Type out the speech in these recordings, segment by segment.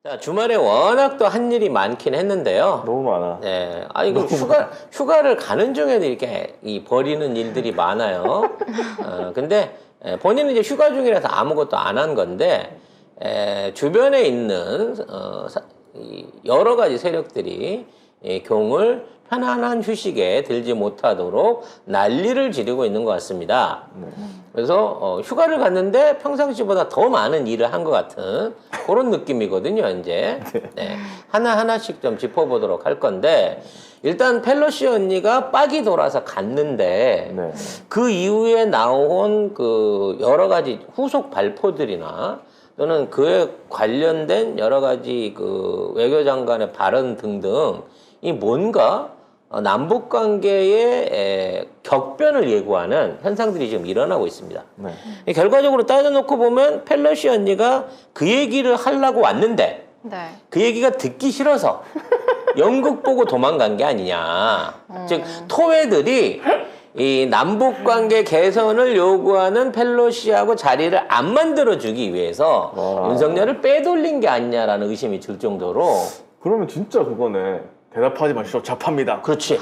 자, 주말에 워낙 또 한 일이 많긴 했는데요. 너무 많아. 네. 아, 이거 휴가를 가는 중에도 이렇게 버리는 일들이 많아요. 근데 본인은 이제 휴가 중이라서 아무것도 안 한 건데, 주변에 있는, 여러 가지 세력들이 이 경을 편안한 휴식에 들지 못하도록 난리를 지르고 있는 것 같습니다. 그래서 휴가를 갔는데 평상시보다 더 많은 일을 한 것 같은 그런 느낌이거든요, 이제. 네. 하나하나씩 좀 짚어보도록 할 건데, 일단 펠로시 언니가 빡이 돌아서 갔는데, 네. 그 이후에 나온 그 여러 가지 후속 발표들이나 또는 그에 관련된 여러 가지 그 외교장관의 발언 등등, 이 뭔가 남북 관계의 격변을 예고하는 현상들이 지금 일어나고 있습니다. 네. 결과적으로 따져놓고 보면 펠로시 언니가 그 얘기를 하려고 왔는데 네. 그 얘기가 듣기 싫어서 연극 보고 도망간 게 아니냐. 즉 토웨들이 이 남북 관계 개선을 요구하는 펠로시하고 자리를 안 만들어주기 위해서 윤석열을 빼돌린 게 아니냐라는 의심이 들 정도로. 그러면 진짜 그거네. 대답하지 마시오. 좌파입니다. 그렇지.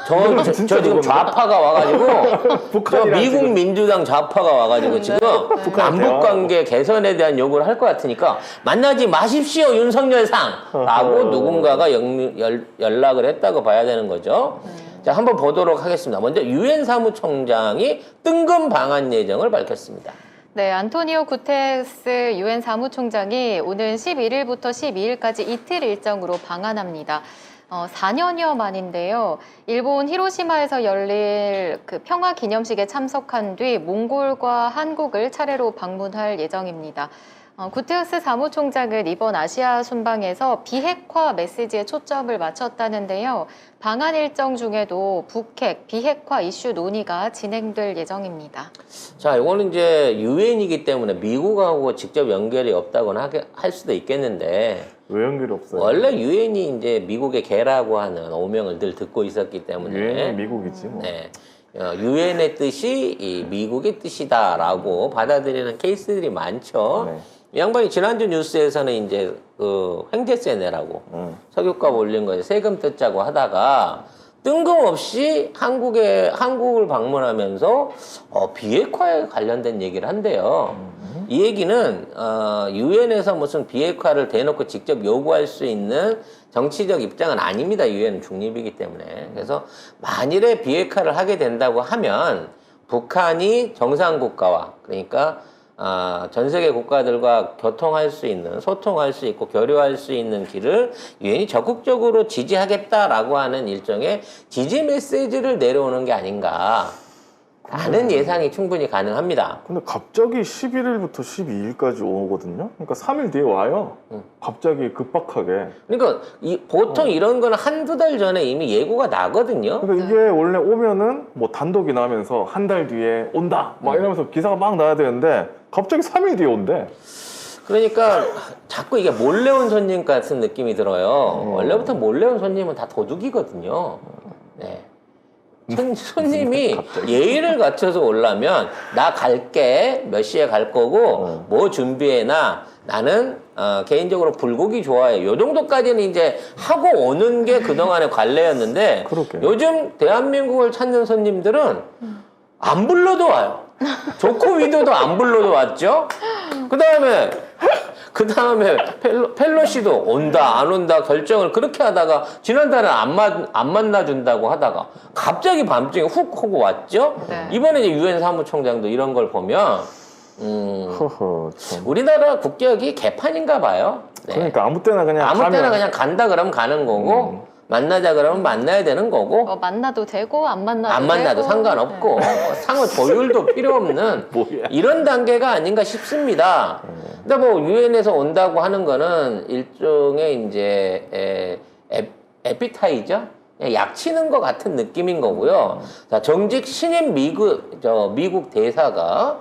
저 지금 좌파가 와가지고 저 미국 지금. 민주당 좌파가 와가지고 지금 남북 관계 개선에 대한 요구를 할 것 같으니까 만나지 마십시오 윤석열상라고 누군가가 연락을 했다고 봐야 되는 거죠. 자, 한번 보도록 하겠습니다. 먼저 유엔 사무총장이 뜬금 방한 예정을 밝혔습니다. 네, 안토니오 구테레스 유엔 사무총장이 오는 11일부터 12일까지 이틀 일정으로 방한합니다. 4년여 만인데요. 일본 히로시마에서 열릴 그 평화 기념식에 참석한 뒤 몽골과 한국을 차례로 방문할 예정입니다. 구테레스 사무총장은 이번 아시아 순방에서 비핵화 메시지에 초점을 맞췄다는데요. 방한 일정 중에도 북핵, 비핵화 이슈 논의가 진행될 예정입니다. 자, 이거는 이제 유엔이기 때문에 미국하고 직접 연결이 없다고는 할 수도 있겠는데 왜 연결이 없어요? 원래 유엔이 이제 미국의 개라고 하는 오명을 늘 듣고 있었기 때문에 유엔이 미국이지 뭐. 네. 유엔의 뜻이 이 미국의 뜻이다라고 받아들이는 케이스들이 많죠. 네. 이 양반이 지난주 뉴스에서는 이제 그 횡재세 내라고 석유값 올린 거에 세금 뜯자고 하다가 뜬금없이 한국을 방문하면서 비핵화에 관련된 얘기를 한대요. 이 얘기는 유엔에서 무슨 비핵화를 대놓고 직접 요구할 수 있는 정치적 입장은 아닙니다. 유엔은 중립이기 때문에. 그래서 만일에 비핵화를 하게 된다고 하면 북한이 정상국가와 그러니까 전 세계 국가들과 교통할 수 있는, 소통할 수 있고 교류할 수 있는 길을 유엔이 적극적으로 지지하겠다라고 하는 일종의 지지 메시지를 내려오는 게 아닌가 라는 예상이 충분히 가능합니다. 근데 갑자기 11일부터 12일까지 오거든요. 그러니까 3일 뒤에 와요. 갑자기 급박하게. 그러니까 보통 이런 거는 한두 달 전에 이미 예고가 나거든요. 그러니까 이게 원래 오면은 뭐 단독이 나면서 한 달 뒤에 온다 막 이러면서 기사가 막 나야 되는데 갑자기 3일 뒤에 온대. 그러니까 자꾸 이게 몰래 온 손님 같은 느낌이 들어요. 원래부터 몰래 온 손님은 다 도둑이거든요. 네. 손님이 예의를 갖춰서 오려면 나 갈게, 몇 시에 갈 거고 뭐 준비해놔, 나는 개인적으로 불고기 좋아해, 요 정도까지는 이제 하고 오는 게 그동안의 관례였는데 그러게요. 요즘 대한민국을 찾는 손님들은 안 불러도 와요. 조코 위도도 안 불러도 왔죠. 그 다음에 펠로시도 온다 안 온다 결정을 그렇게 하다가 지난달에 안 만나준다고 하다가 갑자기 밤중에 훅 하고 왔죠. 네. 이번에 이제 유엔 사무총장도 이런 걸 보면 허허, 참. 우리나라 국격이 개판인가 봐요. 네. 그러니까 아무 때나 그냥 아무 때나 가면. 그냥 간다 그러면 가는 거고 만나자 그러면 만나야 되는 거고 만나도 되고 안 만나도 안 만나도 되고. 상관없고 상호 조율도 필요 없는 뭐야. 이런 단계가 아닌가 싶습니다. 근데 뭐 유엔에서 온다고 하는 거는 일종의 이제 에피타이저 약 치는 것 같은 느낌인 거고요. 자, 정직 신임 미국 대사가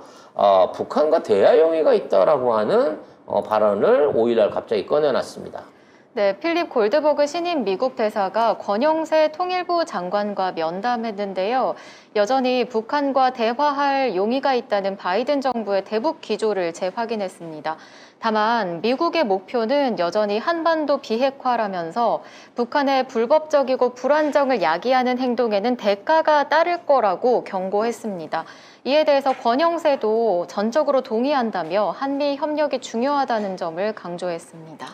북한과 대화 용의가 있다라고 하는 발언을 5일날 갑자기 꺼내놨습니다. 네, 필립 골드버그 신임 미국 대사가 권영세 통일부 장관과 면담했는데요. 여전히 북한과 대화할 용의가 있다는 바이든 정부의 대북 기조를 재확인했습니다. 다만 미국의 목표는 여전히 한반도 비핵화라면서 북한의 불법적이고 불안정을 야기하는 행동에는 대가가 따를 거라고 경고했습니다. 이에 대해서 권영세도 전적으로 동의한다며 한미 협력이 중요하다는 점을 강조했습니다.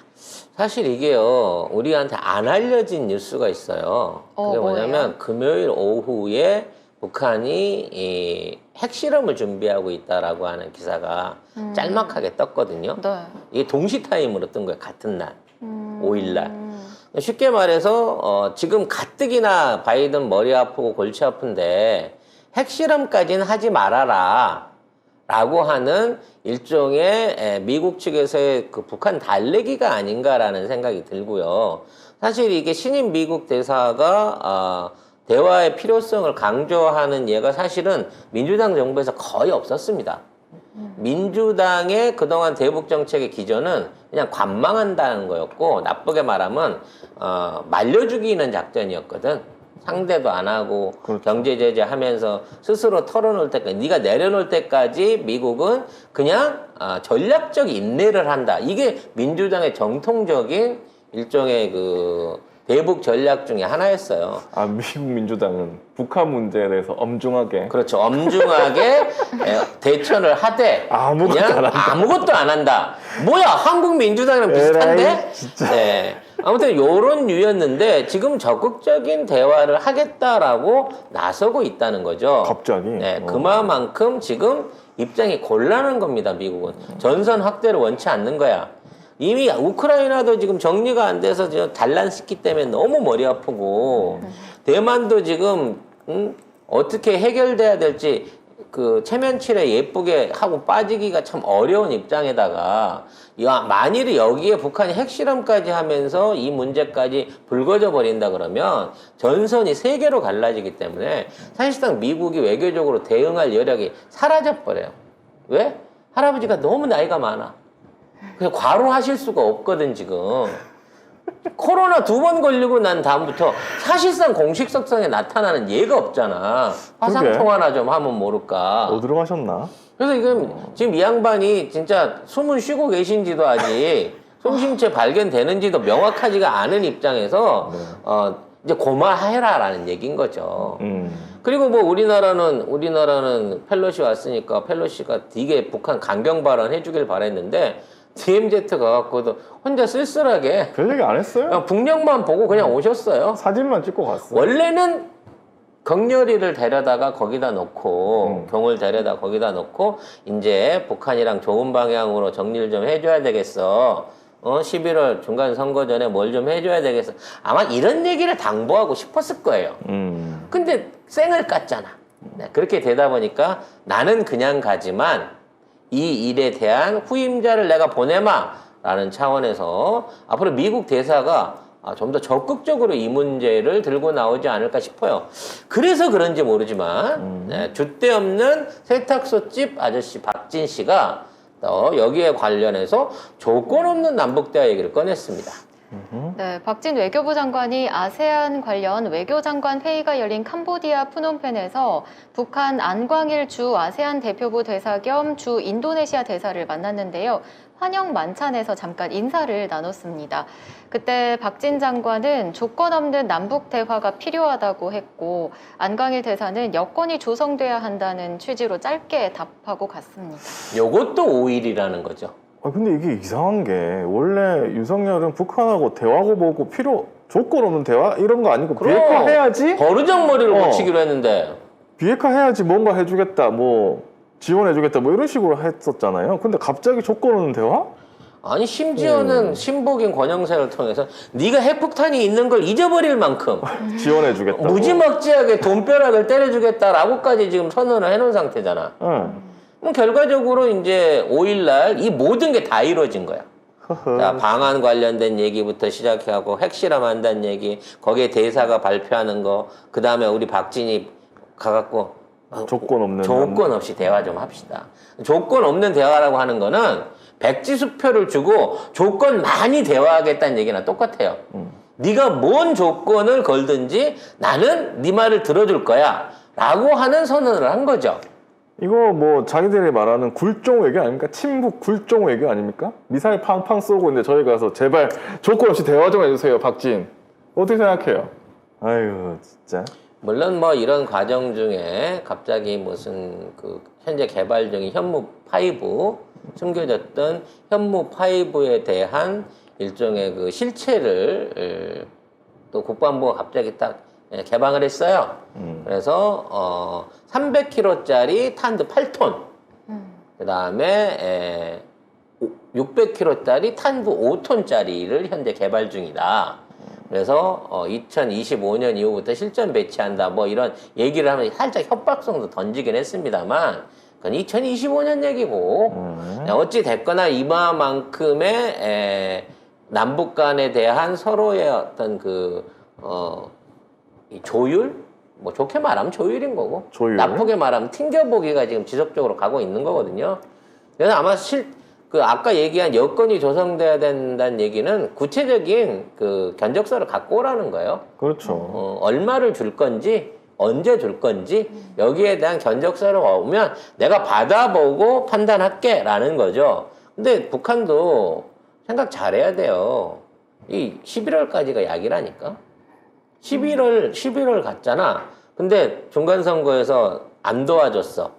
사실 이게요, 우리한테 안 알려진 뉴스가 있어요. 그게 뭐냐면 뭐예요? 금요일 오후에 북한이 이 핵실험을 준비하고 있다라고 하는 기사가 짤막하게 떴거든요. 네. 이게 동시 타임으로 뜬 거예요. 같은 날, 5일 날. 쉽게 말해서 지금 가뜩이나 바이든 머리 아프고 골치 아픈데 핵실험까지는 하지 말아라 라고 하는 일종의 미국 측에서의 그 북한 달래기가 아닌가라는 생각이 들고요. 사실 이게 신임 미국 대사가 대화의 필요성을 강조하는 예가 사실은 민주당 정부에서 거의 없었습니다. 민주당의 그동안 대북 정책의 기조는 그냥 관망한다는 거였고, 나쁘게 말하면 말려 죽이는 작전이었거든. 상대도 안 하고 그렇죠. 경제 제재하면서 스스로 털어놓을 때까지, 네가 내려놓을 때까지 미국은 그냥 전략적 인내를 한다. 이게 민주당의 정통적인 일종의 그 대북 전략 중에 하나였어요. 아, 미국 민주당은 북한 문제에 대해서 엄중하게. 그렇죠. 엄중하게 대처를 하되 아무것도 그냥 안 한다. 아무것도 안 한다. 뭐야, 한국 민주당이랑 비슷한데? 에라이, 진짜. 네. 아무튼 요런 류였는데 지금 적극적인 대화를 하겠다라고 나서고 있다는 거죠. 갑자기? 네, 그만큼 지금 입장이 곤란한 겁니다. 미국은 전선 확대를 원치 않는 거야. 이미 우크라이나도 지금 정리가 안 돼서 지금 단란시키 때문에 너무 머리 아프고, 대만도 지금 어떻게 해결돼야 될지 그 체면치레 예쁘게 하고 빠지기가 참 어려운 입장에다가, 만일에 여기에 북한이 핵실험까지 하면서 이 문제까지 불거져 버린다 그러면 전선이 세 개로 갈라지기 때문에 사실상 미국이 외교적으로 대응할 여력이 사라져 버려요. 왜? 할아버지가 너무 나이가 많아. 그래서 과로하실 수가 없거든. 지금 코로나 2번 걸리고 난 다음부터 사실상 공식 석상에 나타나는 예가 없잖아. 화상 그러게. 통화나 좀 하면 모를까. 어디로 가셨나? 그래서 지금 이 양반이 진짜 숨을 쉬고 계신지도 아직 송심체 발견되는지도 명확하지가 않은 입장에서 이제 고마해라라는 얘기인 거죠. 그리고 뭐 우리나라는 펠로시 왔으니까 펠로시가 되게 북한 강경 발언 해주길 바랬는데, DMZ 가갖고도 혼자 쓸쓸하게 별 얘기 안 했어요? 그냥 북녘만 보고 그냥 오셨어요. 사진만 찍고 갔어. 원래는 경렬이를 데려다가 거기다 놓고, 경을 데려다 거기다 놓고, 이제 북한이랑 좋은 방향으로 정리를 좀 해줘야 되겠어. 11월 중간 선거 전에 뭘 좀 해줘야 되겠어. 아마 이런 얘기를 당부하고 싶었을 거예요. 근데 쌩을 깠잖아. 네, 그렇게 되다 보니까 나는 그냥 가지만 이 일에 대한 후임자를 내가 보내마 라는 차원에서 앞으로 미국 대사가 좀 더 적극적으로 이 문제를 들고 나오지 않을까 싶어요. 그래서 그런지 모르지만 네, 줏대 없는 세탁소집 아저씨 박진 씨가 또 여기에 관련해서 조건 없는 남북대화 얘기를 꺼냈습니다. 네, 박진 외교부 장관이 아세안 관련 외교장관 회의가 열린 캄보디아 푸놈펜에서 북한 안광일 주 아세안 대표부 대사 겸 주 인도네시아 대사를 만났는데요. 환영 만찬에서 잠깐 인사를 나눴습니다. 그때 박진 장관은 조건 없는 남북 대화가 필요하다고 했고, 안광일 대사는 여건이 조성돼야 한다는 취지로 짧게 답하고 갔습니다. 요것도 5일이라는 거죠. 근데 이게 이상한 게, 원래 윤석열은 북한하고 대화고 뭐고 조건 없는 대화? 이런 거 아니고 비핵화 해야지? 버르장머리를 어. 고치기로 했는데. 비핵화 해야지 뭔가 해주겠다, 뭐 지원해주겠다, 뭐 이런 식으로 했었잖아요. 근데 갑자기 조건 없는 대화? 아니 심지어는 신복인 권영세를 통해서 네가 핵폭탄이 있는 걸 잊어버릴 만큼 지원해주겠다. 무지막지하게 돈벼락을 때려주겠다라고까지 지금 선언을 해놓은 상태잖아. 그럼 결과적으로 이제 5일날 이 모든 게 다 이루어진 거야. 자, 방한 관련된 얘기부터 시작해갖고 핵실험한다는 얘기, 거기에 대사가 발표하는 거, 그 다음에 우리 박진이 가갖고 조건 없이 대화 좀 합시다. 조건 없는 대화라고 하는 거는 백지수표를 주고 조건 많이 대화하겠다는 얘기랑 똑같아요. 네가 뭔 조건을 걸든지 나는 네 말을 들어줄 거야 라고 하는 선언을 한 거죠. 이거 뭐 자기들이 말하는 굴종 외교 아닙니까? 친북 굴종 외교 아닙니까? 미사일 팡팡 쏘고 있는데 저희 가서 제발 조건 없이 대화 좀 해주세요, 박진. 어떻게 생각해요? 아유 진짜. 물론 뭐 이런 과정 중에 갑자기 무슨 그 현재 개발 중인 현무 5 숨겨졌던 현무 5에 대한 일종의 그 실체를 또 국방부가 갑자기 딱 개방을 했어요. 그래서 300kg짜리 탄두 8톤, 그 다음에 600kg짜리 탄두 5톤짜리를 현재 개발 중이다. 그래서 2025년 이후부터 실전 배치한다. 뭐 이런 얘기를 하면 살짝 협박성도 던지긴 했습니다만 그건 2025년 얘기고 어찌 됐거나 이마만큼의 남북 간에 대한 서로의 어떤 이 조율? 뭐 좋게 말하면 조율인 거고 조율. 나쁘게 말하면 튕겨보기가 지금 지속적으로 가고 있는 거거든요. 그래서 아마 아까 얘기한 여건이 조성돼야 된다는 얘기는 구체적인 그 견적서를 갖고 오라는 거예요. 그렇죠. 얼마를 줄 건지, 언제 줄 건지, 여기에 대한 견적서를 오면 내가 받아보고 판단할게 라는 거죠. 근데 북한도 생각 잘해야 돼요. 이 11월까지가 약이라니까. 11월 갔잖아. 근데 중간선거에서 안 도와줬어.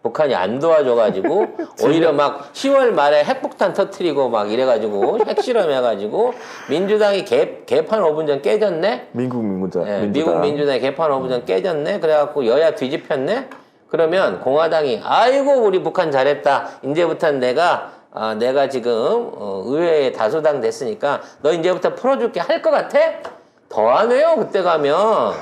북한이 안 도와줘가지고 오히려 막 10월 말에 핵폭탄 터트리고 막 이래가지고 핵실험해가지고 민주당이 개판 5분 전 깨졌네. 미국 미국 민주당이 개판 5분 전 깨졌네. 그래갖고 여야 뒤집혔네. 그러면 공화당이 아이고 우리 북한 잘했다. 이제부터는 내가 지금 의회에 다수당 됐으니까 너 이제부터 풀어줄게 할 것 같아? 더 안 해요 그때 가면.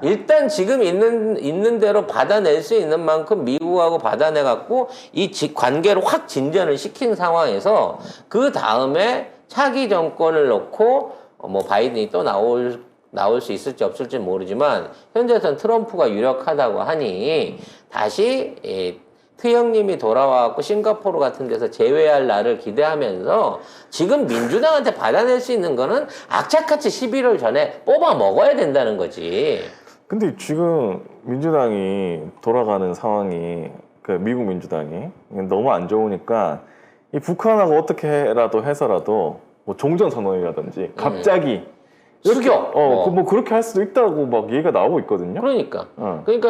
일단 지금 있는 대로 받아낼 수 있는 만큼 미국하고 받아내갖고 이 관계를 확 진전을 시킨 상황에서 그 다음에 차기 정권을 놓고 뭐 바이든이 또 나올 수 있을지 없을지 모르지만 현재선 트럼프가 유력하다고 하니 다시 트형님이 돌아와갖고 싱가포르 같은 데서 제외할 날을 기대하면서 지금 민주당한테 받아낼 수 있는 거는 악착같이 11월 전에 뽑아 먹어야 된다는 거지. 근데 지금 민주당이 돌아가는 상황이 미국 민주당이 너무 안 좋으니까 이 북한하고 어떻게라도 해서라도 뭐 종전선언이라든지 갑자기 수교 뭐 그렇게 할 수도 있다고 막 얘기가 나오고 있거든요. 그러니까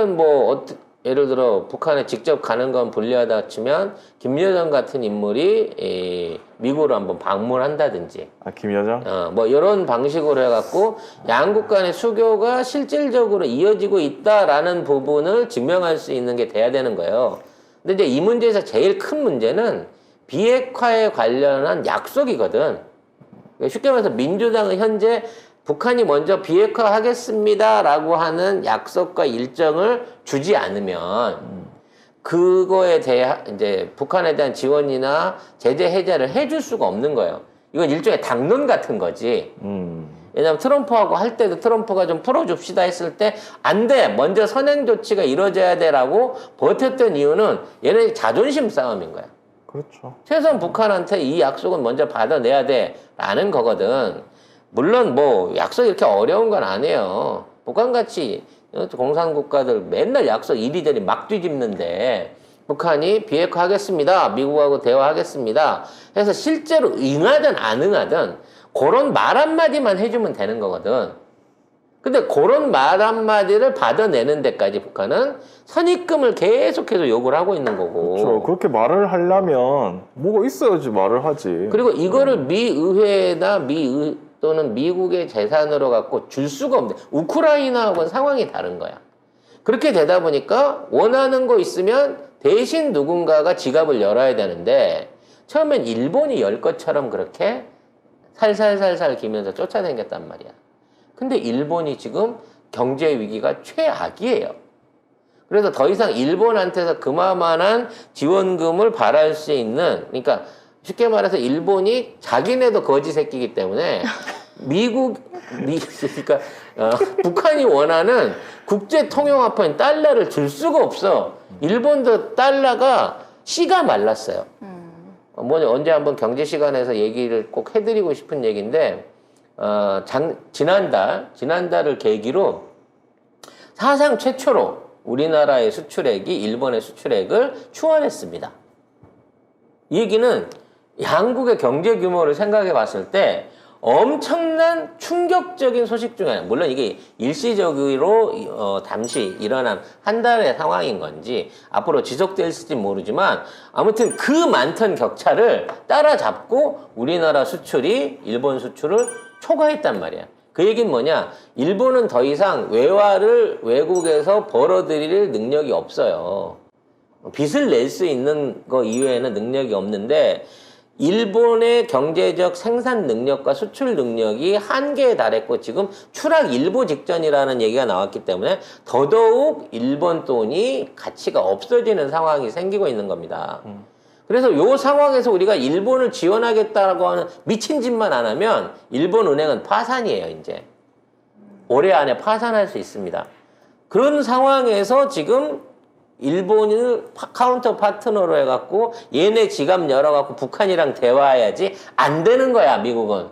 뭐 예를 들어 북한에 직접 가는 건 불리하다 치면 김여정 같은 인물이 미국으로 한번 방문한다든지. 김여정? 뭐 이런 방식으로 해갖고 양국 간의 수교가 실질적으로 이어지고 있다라는 부분을 증명할 수 있는 게 돼야 되는 거예요. 근데 이제 이 문제에서 제일 큰 문제는 비핵화에 관련한 약속이거든. 쉽게 말해서 민주당은 현재 북한이 먼저 비핵화하겠습니다라고 하는 약속과 일정을 주지 않으면 그거에 대해 이제 북한에 대한 지원이나 제재 해제를 해줄 수가 없는 거예요. 이건 일종의 당론 같은 거지. 왜냐하면 트럼프하고 할 때도 트럼프가 좀 풀어줍시다 했을 때 안 돼. 먼저 선행 조치가 이루어져야 돼라고 버텼던 이유는 얘네 자존심 싸움인 거야. 그렇죠. 최소한 북한한테 이 약속은 먼저 받아내야 돼라는 거거든. 물론 뭐 약속이 이렇게 어려운 건 아니에요. 북한같이 공산국가들 맨날 약속 이리저리 막 뒤집는데 북한이 비핵화하겠습니다. 미국하고 대화하겠습니다. 해서 실제로 응하든 안 응하든 그런 말 한마디만 해주면 되는 거거든. 근데 그런 말 한마디를 받아내는 데까지 북한은 선입금을 계속해서 요구를 하고 있는 거고. 그렇죠. 그렇게 말을 하려면 뭐가 있어야지 말을 하지. 그리고 이거를 미의회나 또는 미국의 재산으로 갖고 줄 수가 없는데 우크라이나하고는 상황이 다른 거야. 그렇게 되다 보니까 원하는 거 있으면 대신 누군가가 지갑을 열어야 되는데 처음엔 일본이 열 것처럼 그렇게 살살살살 기면서 쫓아다녔단 말이야. 근데 일본이 지금 경제 위기가 최악이에요. 그래서 더 이상 일본한테서 그만한 지원금을 바랄 수 있는, 그러니까 쉽게 말해서 일본이 자기네도 거지 새끼이기 때문에 그러니까 북한이 원하는 국제 통용화폐인 달러를 줄 수가 없어. 일본도 달러가 씨가 말랐어요. 언제 한번 경제 시간에서 얘기를 꼭 해드리고 싶은 얘기인데 지난달을 계기로 사상 최초로 우리나라의 수출액이 일본의 수출액을 추월했습니다. 이 얘기는 한국의 경제 규모를 생각해 봤을 때 엄청난 충격적인 소식 중에 하나. 물론 이게 일시적으로 잠시 일어난 한 달의 상황인 건지 앞으로 지속될지 모르지만 아무튼 그 많던 격차를 따라잡고 우리나라 수출이 일본 수출을 초과했단 말이야. 그 얘기는 뭐냐? 일본은 더 이상 외화를 외국에서 벌어들일 능력이 없어요. 빚을 낼 수 있는 거 이외에는 능력이 없는데 일본의 경제적 생산 능력과 수출 능력이 한계에 달했고 지금 추락 일보 직전이라는 얘기가 나왔기 때문에 더더욱 일본 돈이 가치가 없어지는 상황이 생기고 있는 겁니다. 그래서 이 상황에서 우리가 일본을 지원하겠다라고 하는 미친 짓만 안 하면 일본 은행은 파산이에요, 이제. 올해 안에 파산할 수 있습니다. 그런 상황에서 지금 일본을 카운터 파트너로 해갖고 얘네 지갑 열어갖고 북한이랑 대화해야지 안 되는 거야, 미국은.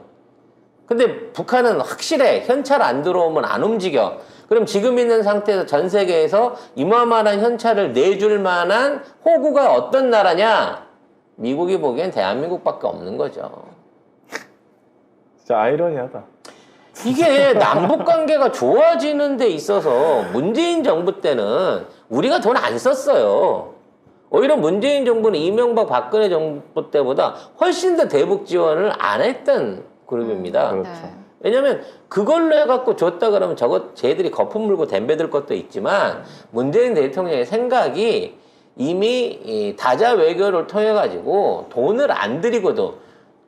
근데 북한은 확실해. 현찰 안 들어오면 안 움직여. 그럼 지금 있는 상태에서 전 세계에서 이만한 현찰을 내줄 만한 호구가 어떤 나라냐? 미국이 보기엔 대한민국밖에 없는 거죠. 진짜 아이러니하다. 이게 남북 관계가 좋아지는 데 있어서 문재인 정부 때는 우리가 돈 안 썼어요. 오히려 문재인 정부는 이명박 박근혜 정부 때보다 훨씬 더 대북 지원을 안 했던 그룹입니다. 그렇죠. 왜냐면 그걸로 해갖고 줬다 그러면 저거 쟤들이 거품 물고 댐벼들 것도 있지만 문재인 대통령의 생각이 이미 이 다자 외교를 통해 가지고 돈을 안 들이고도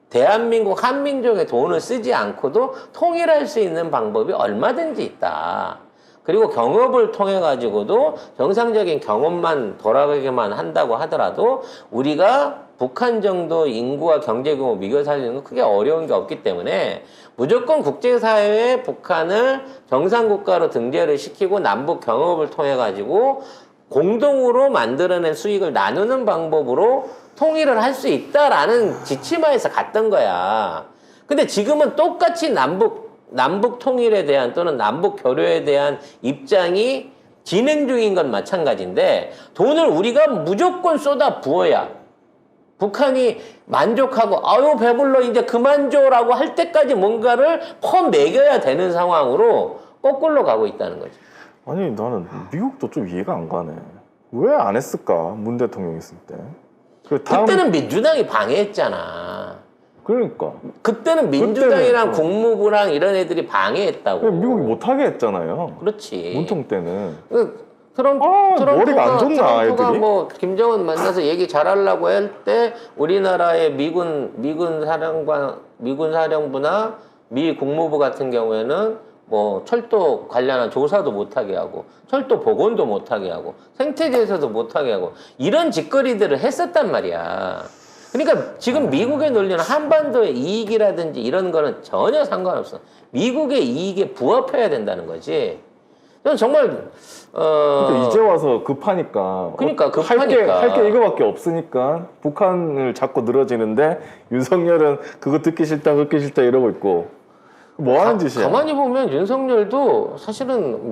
대한민국 한민족의 돈을 쓰지 않고도 통일할 수 있는 방법이 얼마든지 있다. 그리고 경업을 통해 가지고도 정상적인 경험만 돌아가게만 한다고 하더라도 우리가 북한 정도 인구와 경제 규모 미겨 살리는 건 크게 어려운 게 없기 때문에 무조건 국제사회에 북한을 정상국가로 등재를 시키고 남북 경업을 통해 가지고 공동으로 만들어낸 수익을 나누는 방법으로 통일을 할 수 있다라는 지침하에서 갔던 거야. 근데 지금은 똑같이 남북 통일에 대한 또는 남북 교류에 대한 입장이 진행 중인 건 마찬가지인데 돈을 우리가 무조건 쏟아 부어야 북한이 만족하고 아유 배불러 이제 그만 줘라고 할 때까지 뭔가를 퍼먹여야 되는 상황으로 거꾸로 가고 있다는 거지. 아니 나는 미국도 좀 이해가 안 가네. 왜 안 했을까? 문 대통령 있을 때. 그때는 민주당이 방해했잖아. 그러니까. 그때는 민주당이랑 그때는 국무부랑 이런 애들이 방해했다고. 미국이 못하게 했잖아요. 그렇지. 문통 때는. 트럼프가 머리가 안 좋나, 애들이? 뭐 김정은 만나서 얘기 잘하려고 할 때 우리나라의 미군 사령부나 미 국무부 같은 경우에는 뭐 철도 관련한 조사도 못하게 하고 철도 복원도 못하게 하고 생태계에서도 못하게 하고 이런 짓거리들을 했었단 말이야. 그러니까 지금 미국의 논리는 한반도의 이익이라든지 이런 거는 전혀 상관없어. 미국의 이익에 부합해야 된다는 거지. 저는 정말 그러니까 이제 와서 급하니까. 그러니까 급하니까. 할 게 이거밖에 없으니까 북한을 자꾸 늘어지는데 윤석열은 그거 듣기 싫다 이러고 있고. 뭐 하는 짓이야? 가만히 보면 윤석열도 사실은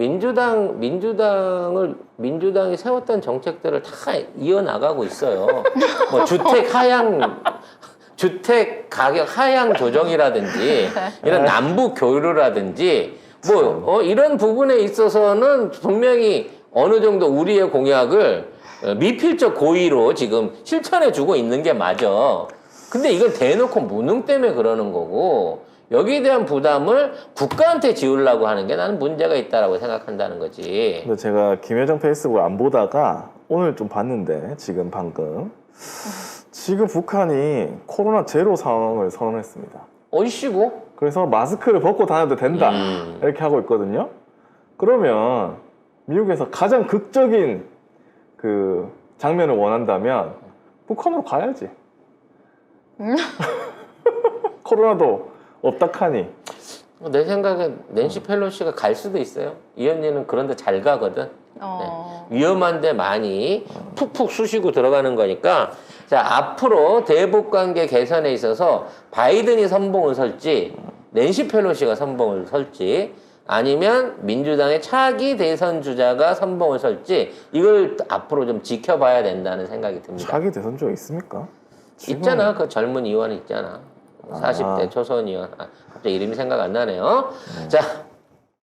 민주당이 세웠던 정책들을 다 이어나가고 있어요. 뭐 주택 가격 하향 조정이라든지 이런 남북 교류라든지 뭐 이런 부분에 있어서는 분명히 어느 정도 우리의 공약을 미필적 고의로 지금 실천해 주고 있는 게 맞아. 근데 이걸 대놓고 무능 때문에 그러는 거고 여기에 대한 부담을 국가한테 지우려고 하는 게 나는 문제가 있다라고 생각한다는 거지. 근데 제가 김여정 페이스북을 안 보다가 오늘 좀 봤는데 방금 북한이 코로나 제로 상황을 선언했습니다. 어이씨고? 그래서 마스크를 벗고 다녀도 된다 이렇게 하고 있거든요. 그러면 미국에서 가장 극적인 그 장면을 원한다면 북한으로 가야지. 코로나도 없다 카니. 내 생각엔 낸시 펠로시가 갈 수도 있어요. 이 언니는 그런데 잘 가거든. 네. 위험한데 많이 푹푹 쑤시고 들어가는 거니까 자 앞으로 대북관계 개선에 있어서 바이든이 선봉을 설지 낸시 펠로시가 선봉을 설지 아니면 민주당의 차기 대선 주자가 선봉을 설지 이걸 앞으로 좀 지켜봐야 된다는 생각이 듭니다. 차기 대선 주가 있습니까? 있잖아. 그 젊은 의원 있잖아. 40대 초선 의원. 갑자기 이름이 생각 안 나네요. 자,